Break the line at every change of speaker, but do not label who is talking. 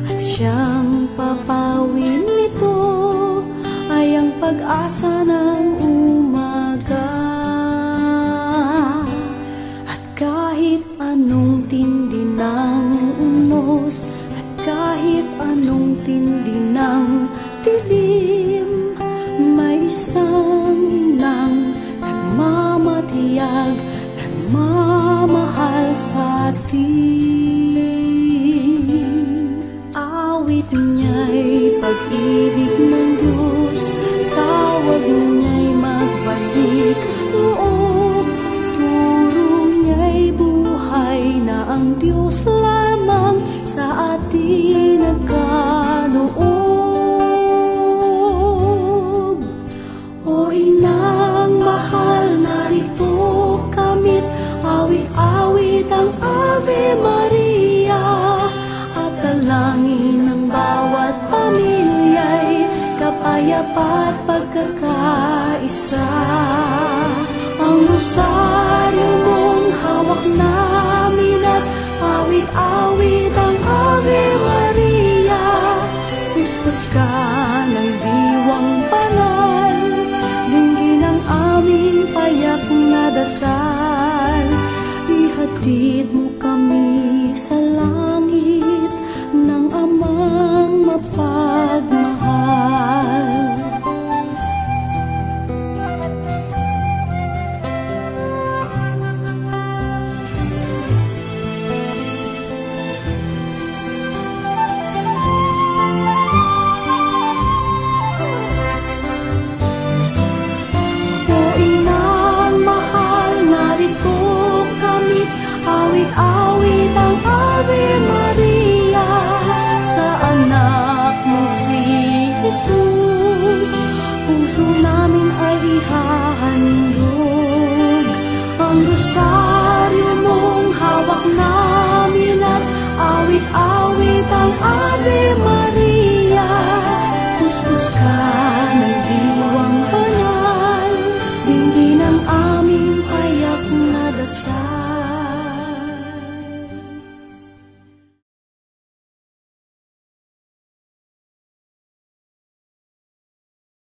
At siyang papawin nito ay ang pag-asa ng umaga. At kahit anong tindi ng unos, at kahit anong tindi ng dilim, may isang inang nagmamatiyag, nagmamahal sa atin. Awit niya'y pag-ibig ng Diyos, tawag niya'y magbalik loob, turo niya'y buhay na ang Diyos lamang sa atin nagkaloob. O inang mahal, narito kamit, awit-awit ang Ave Maria, at dalangin ng bawat pamilya'y kapayapa at pagkakaisa. Ang rosaryo mong hawak namin at awit-awit